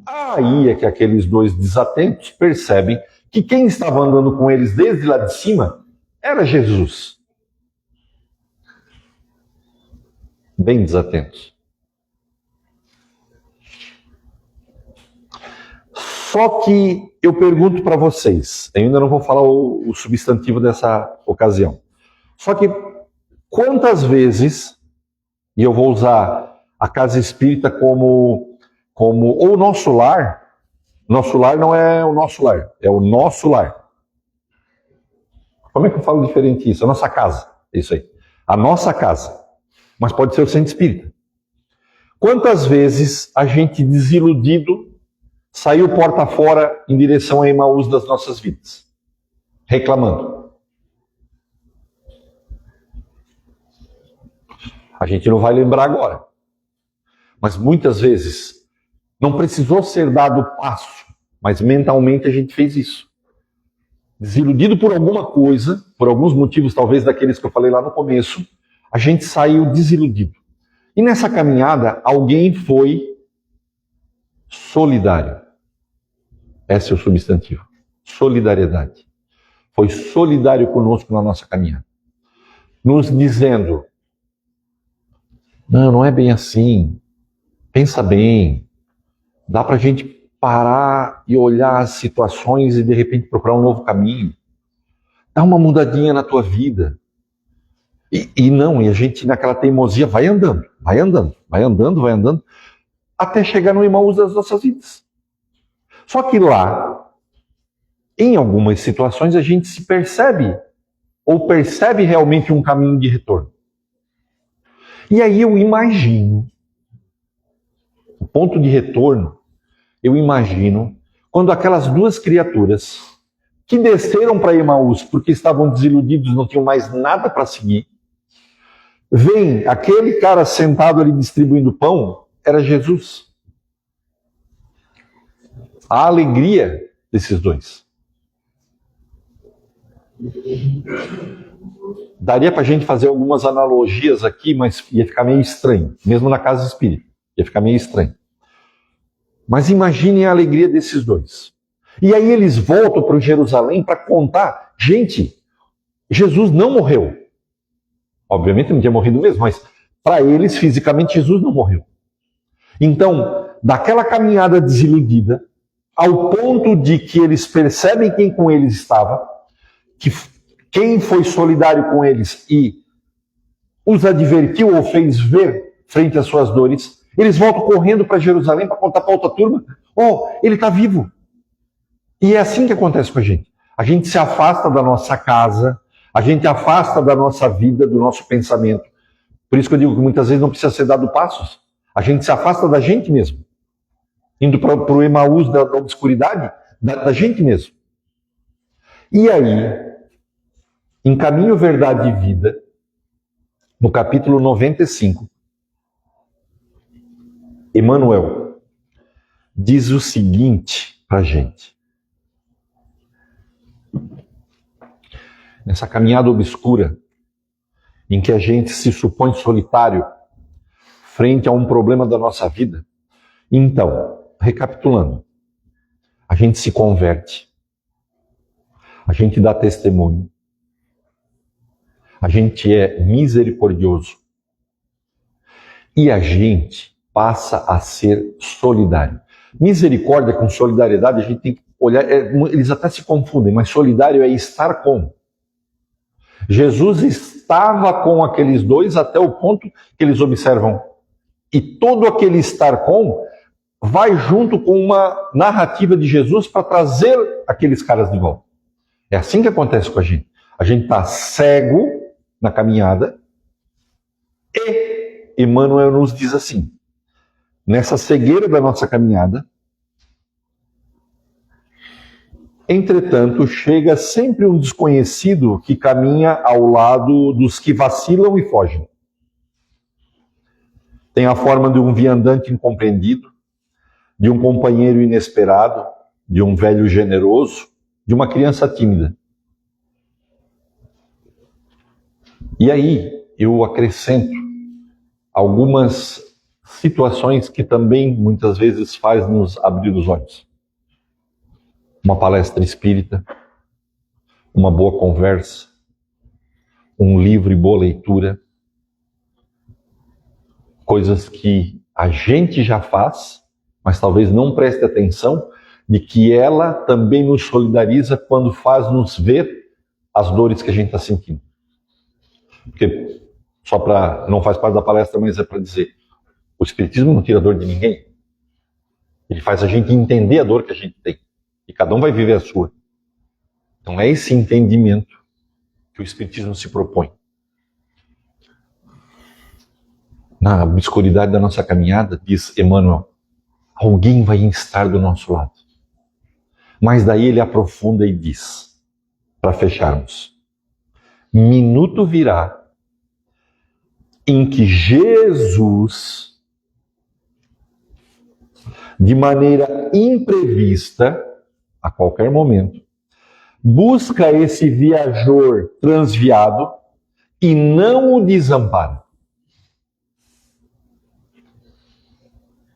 Aí é que aqueles 2 desatentos percebem que quem estava andando com eles desde lá de cima era Jesus. Bem desatentos. Só que eu pergunto para vocês, eu ainda não vou falar o substantivo dessa ocasião, só que quantas vezes, e eu vou usar a casa espírita como ou o nosso lar não é o nosso lar, é o nosso lar. Como é que eu falo diferente isso? A nossa casa, é isso aí. A nossa casa. Mas pode ser o centro espírita. Quantas vezes a gente, desiludido, saiu porta fora em direção a Emaús das nossas vidas? Reclamando. A gente não vai lembrar agora. Mas muitas vezes não precisou ser dado o passo, mas mentalmente a gente fez isso. Desiludido por alguma coisa, por alguns motivos talvez daqueles que eu falei lá no começo, a gente saiu desiludido. E nessa caminhada, alguém foi solidário. Esse é o substantivo. Solidariedade. Foi solidário conosco na nossa caminhada. Nos dizendo, não é bem assim. Pensa bem. Dá pra gente parar e olhar as situações e de repente procurar um novo caminho. Dá uma mudadinha na tua vida. E a gente naquela teimosia vai andando, até chegar no Emaús das nossas vidas. Só que lá, em algumas situações, a gente se percebe, ou percebe realmente um caminho de retorno. E aí eu imagino, o ponto de retorno, eu imagino, quando aquelas duas criaturas que desceram para Emaús porque estavam desiludidos, não tinham mais nada para seguir, vem aquele cara sentado ali distribuindo pão, era Jesus. A alegria desses dois. Daria para a gente fazer algumas analogias aqui, mas ia ficar meio estranho, mesmo na casa espírita, ia ficar meio estranho. Mas imaginem a alegria desses dois. E aí eles voltam para Jerusalém para contar, gente, Jesus não morreu. Obviamente não tinha morrido mesmo, mas para eles, fisicamente, Jesus não morreu. Então, daquela caminhada desiludida, ao ponto de que eles percebem quem com eles estava, que quem foi solidário com eles e os advertiu ou fez ver frente às suas dores, eles voltam correndo para Jerusalém para contar para outra turma, ele está vivo. E é assim que acontece com a gente. A gente se afasta da nossa casa, a gente afasta da nossa vida, do nosso pensamento. Por isso que eu digo que muitas vezes não precisa ser dado passos. A gente se afasta da gente mesmo. Indo para o Emaús da obscuridade, da gente mesmo. E aí, em Caminho, Verdade e Vida, no capítulo 95, Emmanuel diz o seguinte para a gente. Nessa caminhada obscura, em que a gente se supõe solitário frente a um problema da nossa vida, então, recapitulando, a gente se converte, a gente dá testemunho, a gente é misericordioso e a gente passa a ser solidário. Misericórdia com solidariedade, a gente tem que olhar, eles até se confundem, mas solidário é estar com. Jesus estava com aqueles dois até o ponto que eles observam. E todo aquele estar com vai junto com uma narrativa de Jesus para trazer aqueles caras de volta. É assim que acontece com a gente. A gente está cego na caminhada e Emmanuel nos diz assim, nessa cegueira da nossa caminhada, entretanto, chega sempre um desconhecido que caminha ao lado dos que vacilam e fogem. Tem a forma de um viandante incompreendido, de um companheiro inesperado, de um velho generoso, de uma criança tímida. E aí eu acrescento algumas situações que também muitas vezes faz nos abrir os olhos. Uma palestra espírita, uma boa conversa, um livro e boa leitura, coisas que a gente já faz, mas talvez não preste atenção, de que ela também nos solidariza quando faz nos ver as dores que a gente está sentindo. Porque, só para, não faz parte da palestra, mas é para dizer, o Espiritismo não tira dor de ninguém. Ele faz a gente entender a dor que a gente tem. E cada um vai viver a sua. Então é esse entendimento que o Espiritismo se propõe. Na obscuridade da nossa caminhada, diz Emmanuel, alguém vai estar do nosso lado. Mas daí ele aprofunda e diz, para fecharmos, minuto virá em que Jesus, de maneira imprevista, a qualquer momento, busca esse viajor transviado e não o desampara.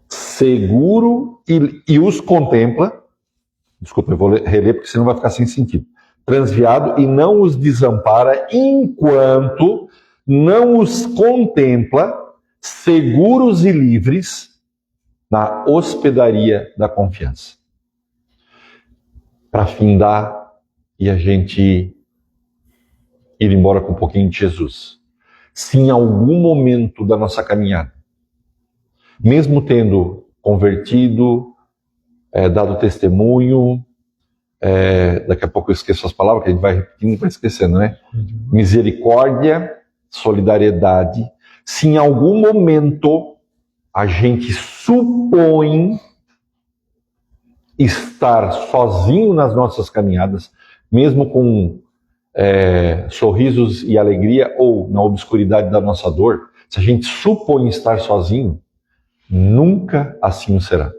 Seguro e os contempla, desculpa, eu vou reler porque senão vai ficar sem sentido. Transviado e não os desampara enquanto não os contempla seguros e livres na hospedaria da confiança. Para findar e a gente ir embora com um pouquinho de Jesus. se em algum momento da nossa caminhada, mesmo tendo convertido, dado testemunho, daqui a pouco eu esqueço as palavras, que a gente vai repetindo e vai esquecendo, né? Misericórdia, solidariedade. Se em algum momento a gente supõe estar sozinho nas nossas caminhadas, mesmo com sorrisos e alegria, ou na obscuridade da nossa dor, se a gente supõe estar sozinho, nunca assim o será.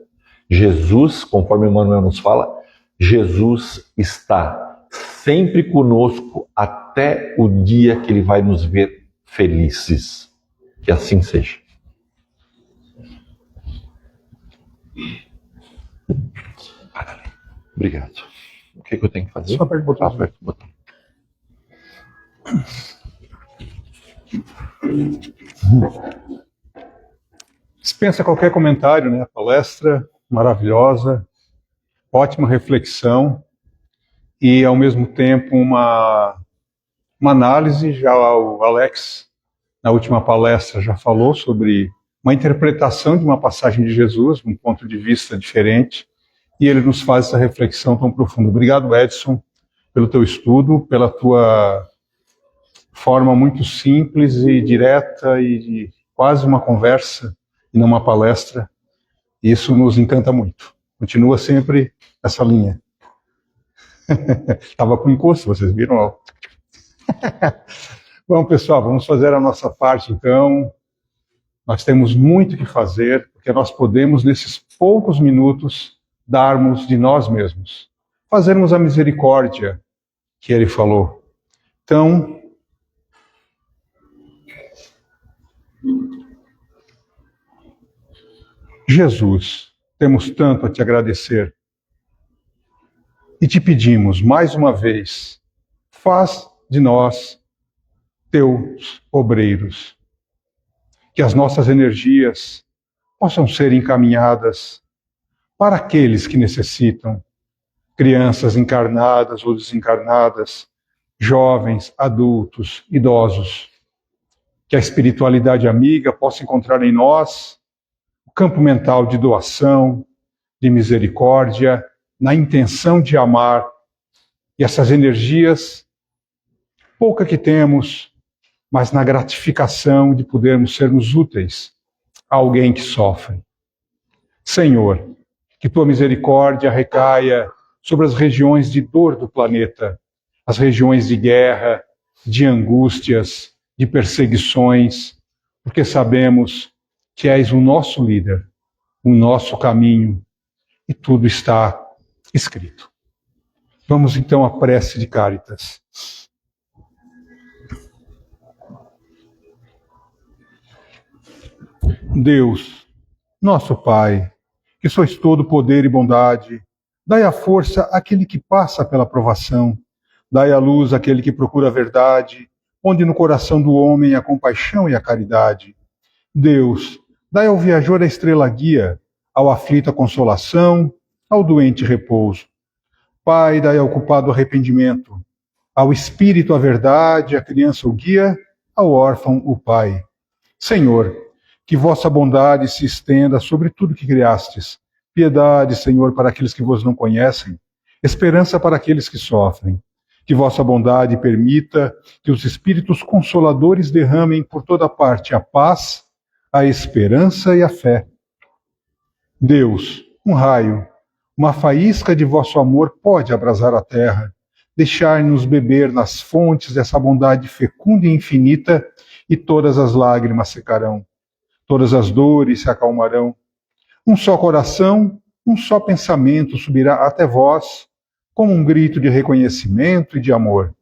Jesus, conforme Emmanuel nos fala, Jesus está sempre conosco até o dia que Ele vai nos ver felizes. Que assim seja. Obrigado. O que eu tenho que fazer? Só aperta o botão. Aperta o botão. Dispensa qualquer comentário, né? Palestra maravilhosa, ótima reflexão e, ao mesmo tempo, uma análise. Já o Alex, na última palestra, já falou sobre uma interpretação de uma passagem de Jesus, um ponto de vista diferente, e ele nos faz essa reflexão tão profunda. Obrigado, Edson, pelo teu estudo, pela tua forma muito simples e direta e de quase uma conversa e não uma palestra. Isso nos encanta muito. Continua sempre essa linha. Estava com encosto, vocês viram? Bom, pessoal, vamos fazer a nossa parte, então. Nós temos muito que fazer, porque nós podemos, nesses poucos minutos, darmos de nós mesmos. Fazermos a misericórdia que ele falou. Então, Jesus, temos tanto a te agradecer e te pedimos, mais uma vez, faz de nós teus obreiros, que as nossas energias possam ser encaminhadas para aqueles que necessitam, crianças encarnadas ou desencarnadas, jovens, adultos, idosos, que a espiritualidade amiga possa encontrar em nós o campo mental de doação, de misericórdia, na intenção de amar, e essas energias, pouca que temos, mas na gratificação de podermos sermos úteis a alguém que sofre. Senhor, que tua misericórdia recaia sobre as regiões de dor do planeta, as regiões de guerra, de angústias, de perseguições, porque sabemos que és o nosso líder, o nosso caminho, e tudo está escrito. Vamos então à prece de Cáritas. Deus, nosso Pai, que sois todo poder e bondade, dai a força àquele que passa pela provação, dai a luz àquele que procura a verdade, onde no coração do homem a compaixão e a caridade. Deus, dai ao viajor a estrela guia, ao aflito a consolação, ao doente repouso. Pai, dai ao culpado arrependimento, ao espírito a verdade, à criança o guia, ao órfão o pai. Senhor, que vossa bondade se estenda sobre tudo que criastes. Piedade, Senhor, para aqueles que vos não conhecem, esperança para aqueles que sofrem. Que vossa bondade permita que os espíritos consoladores derramem por toda parte a paz, a esperança e a fé. Deus, um raio, uma faísca de vosso amor pode abrasar a terra, deixar-nos beber nas fontes dessa bondade fecunda e infinita, e todas as lágrimas secarão, todas as dores se acalmarão. Um só coração, um só pensamento subirá até vós, como um grito de reconhecimento e de amor.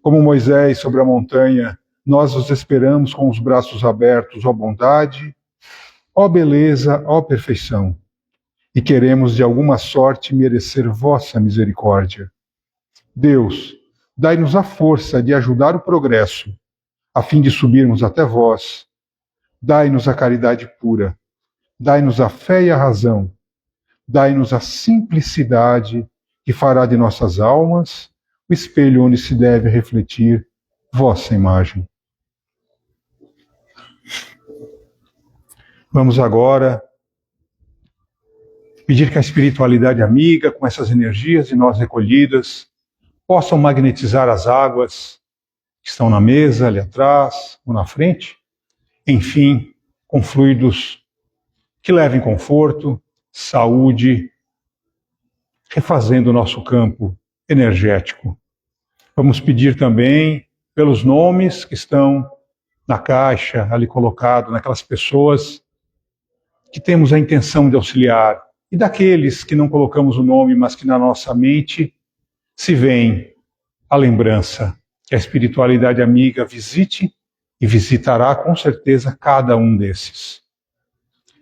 Como Moisés sobre a montanha, nós os esperamos com os braços abertos, ó bondade, ó beleza, ó perfeição. E queremos de alguma sorte merecer vossa misericórdia. Deus, dai-nos a força de ajudar o progresso, a fim de subirmos até vós. Dai-nos a caridade pura, dai-nos a fé e a razão, dai-nos a simplicidade que fará de nossas almas o espelho onde se deve refletir vossa imagem. Vamos agora pedir que a espiritualidade amiga, com essas energias de nós recolhidas, possam magnetizar as águas que estão na mesa, ali atrás ou na frente, enfim, com fluidos que levem conforto, saúde, refazendo o nosso campo energético. Vamos pedir também pelos nomes que estão na caixa, ali colocado, naquelas pessoas que temos a intenção de auxiliar, e daqueles que não colocamos o nome, mas que na nossa mente se vem a lembrança, que a espiritualidade amiga visite e visitará com certeza cada um desses.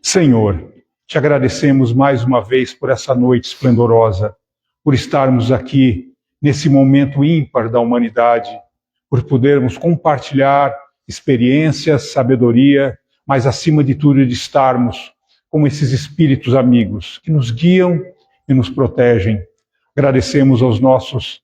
Senhor, te agradecemos mais uma vez por essa noite esplendorosa, por estarmos aqui nesse momento ímpar da humanidade, por podermos compartilhar experiências, sabedoria, mas acima de tudo de estarmos como esses espíritos amigos que nos guiam e nos protegem. Agradecemos aos nossos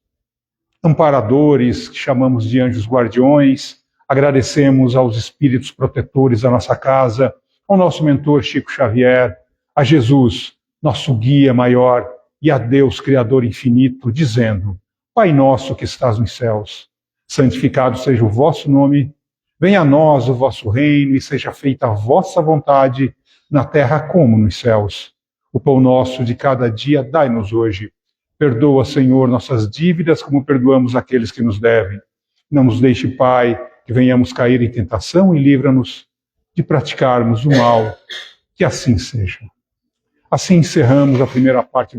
amparadores, que chamamos de anjos guardiões, agradecemos aos espíritos protetores da nossa casa, ao nosso mentor Chico Xavier, a Jesus, nosso guia maior, e a Deus Criador infinito, dizendo: Pai nosso que estás nos céus, santificado seja o vosso nome, venha a nós o vosso reino e seja feita a vossa vontade, na terra como nos céus. O pão nosso de cada dia dai-nos hoje. Perdoa, Senhor, nossas dívidas, como perdoamos aqueles que nos devem. Não nos deixe, Pai, que venhamos cair em tentação e livra-nos de praticarmos o mal. Que assim seja. Assim encerramos a primeira parte